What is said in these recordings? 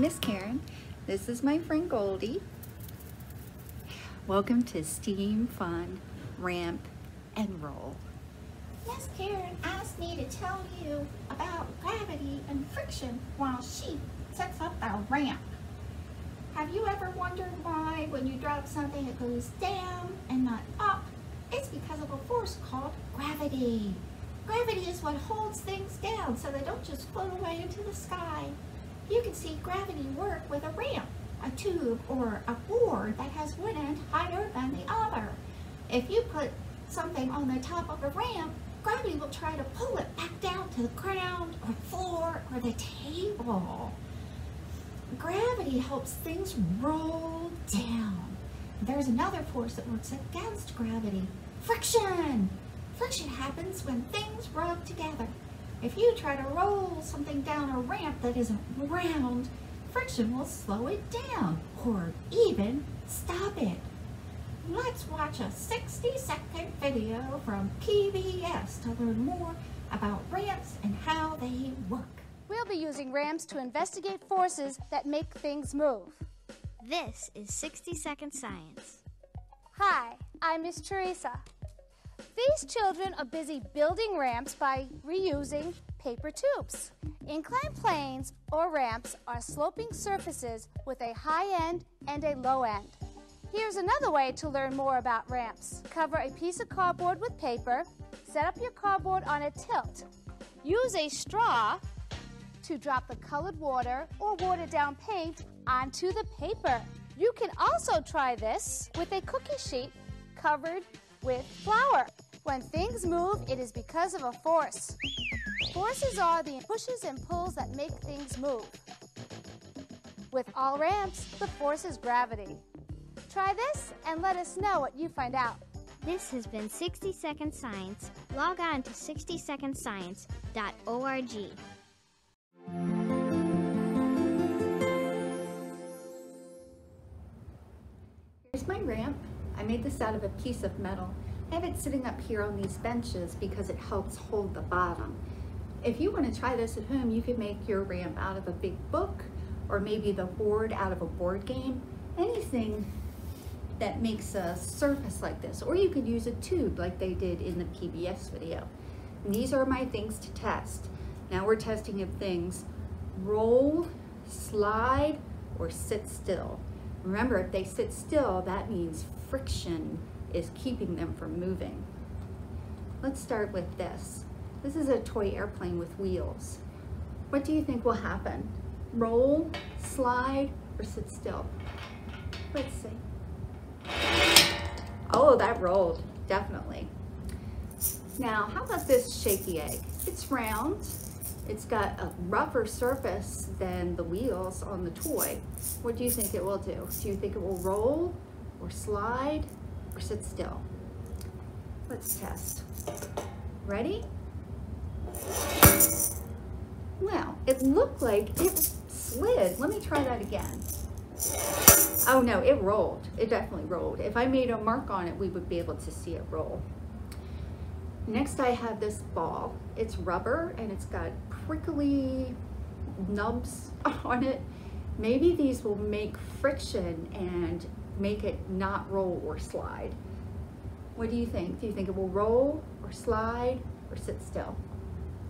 Miss Karen. This is my friend Goldie. Welcome to Steam, Fun, Ramp, and Roll. Miss Karen asked me to tell you about gravity and friction while she sets up the ramp. Have you ever wondered why when you drop something it goes down and not up? It's because of a force called gravity. Gravity is what holds things down so they don't just float away into the sky. You can see gravity work with a ramp, a tube, or a board that has one end higher than the other. If you put something on the top of a ramp, gravity will try to pull it back down to the ground or floor or the table. Gravity helps things roll down. There's another force that works against gravity, friction. Friction happens when things rub together. If you try to roll something down a ramp that isn't round, friction will slow it down or even stop it. Let's watch a 60-second video from PBS to learn more about ramps and how they work. We'll be using ramps to investigate forces that make things move. This is 60-Second Science. Hi, I'm Miss Teresa. These children are busy building ramps by reusing paper tubes. Inclined planes or ramps are sloping surfaces with a high end and a low end. Here's another way to learn more about ramps. Cover a piece of cardboard with paper. Set up your cardboard on a tilt. Use a straw to drop the colored water or watered down paint onto the paper. You can also try this with a cookie sheet covered with flour. When things move, it is because of a force. Forces are the pushes and pulls that make things move. With all ramps, the force is gravity. Try this and let us know what you find out. This has been 60-Second Science. Log on to 60secondscience.org. Here's my ramp. I made this out of a piece of metal. I have it sitting up here on these benches because it helps hold the bottom. If you want to try this at home, you could make your ramp out of a big book or maybe the board out of a board game. Anything that makes a surface like this, or you could use a tube like they did in the PBS video. And these are my things to test. Now we're testing if things roll, slide, or sit still. Remember, if they sit still, that means friction is keeping them from moving. Let's start with this. This is a toy airplane with wheels. What do you think will happen? Roll, slide, or sit still? Let's see. Oh, that rolled, definitely. Now, how about this shaky egg? It's round. It's got a rougher surface than the wheels on the toy. What do you think it will do? Do you think it will roll, or slide, or sit still? Let's test. Ready? Well, it looked like it slid. Let me try that again. Oh no, it rolled. It definitely rolled. If I made a mark on it, we would be able to see it roll. Next, I have this ball. It's rubber and it's got prickly nubs on it. Maybe these will make friction and make it not roll or slide. What do you think? Do you think it will roll or slide or sit still?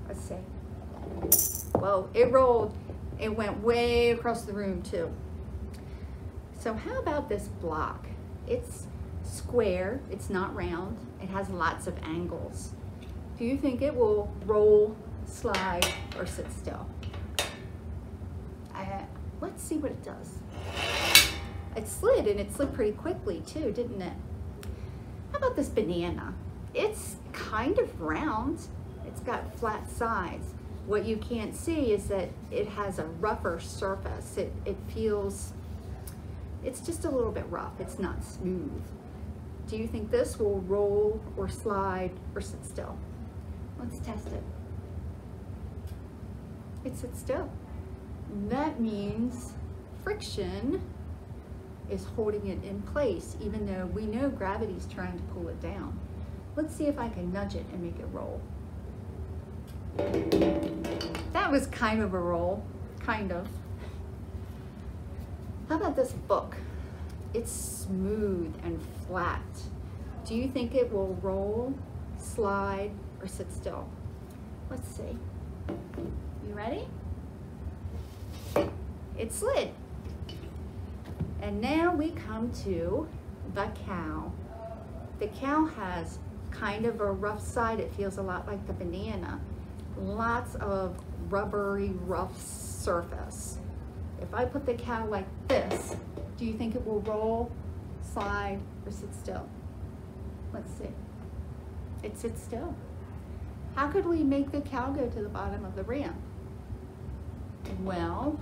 Let's see. Whoa, it rolled. It went way across the room too. So how about this block? It's square, it's not round, it has lots of angles. Do you think it will roll, slide, or sit still? Let's see what it does. It slid, and it slid pretty quickly too, didn't it? How about this banana? It's kind of round. It's got flat sides. What you can't see is that it has a rougher surface. It feels, it's just a little bit rough. It's not smooth. Do you think this will roll or slide or sit still? Let's test it. It sits still. That means friction is holding it in place, even though we know gravity's trying to pull it down. Let's see if I can nudge it and make it roll. That was kind of a roll, kind of. How about this book? It's smooth and flat. Do you think it will roll, slide, or sit still? Let's see. You ready? It slid. And now we come to the cow. The cow has kind of a rough side. It feels a lot like the banana. Lots of rubbery, rough surface. If I put the cow like this, do you think it will roll, slide, or sit still? Let's see. It sits still. How could we make the cow go to the bottom of the ramp? Well,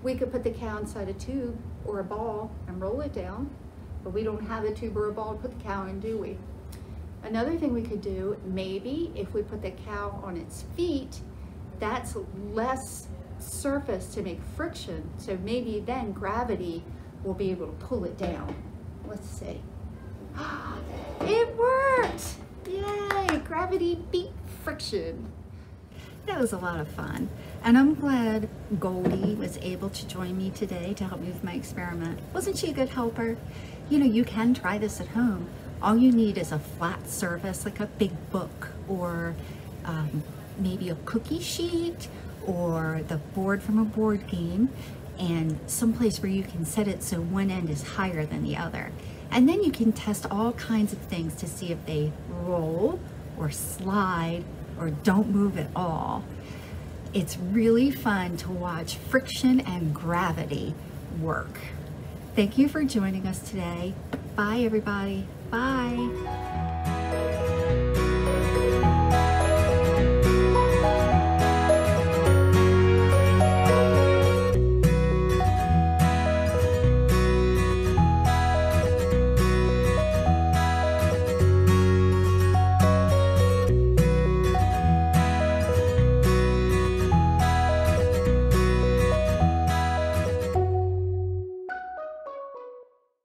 we could put the cow inside a tube or a ball and roll it down, but we don't have a tube or a ball to put the cow in, do we? Another thing we could do, maybe if we put the cow on its feet, that's less surface to make friction, so maybe then gravity will be able to pull it down. Let's see. It worked! Yay! Gravity beat friction. That was a lot of fun, and I'm glad Goldie was able to join me today to help me with my experiment. Wasn't she a good helper? You know, you can try this at home. All you need is a flat surface, like a big book, or maybe a cookie sheet, or the board from a board game, and someplace where you can set it so one end is higher than the other. And then you can test all kinds of things to see if they roll or slide or don't move at all. It's really fun to watch friction and gravity work. Thank you for joining us today. Bye, everybody. Bye.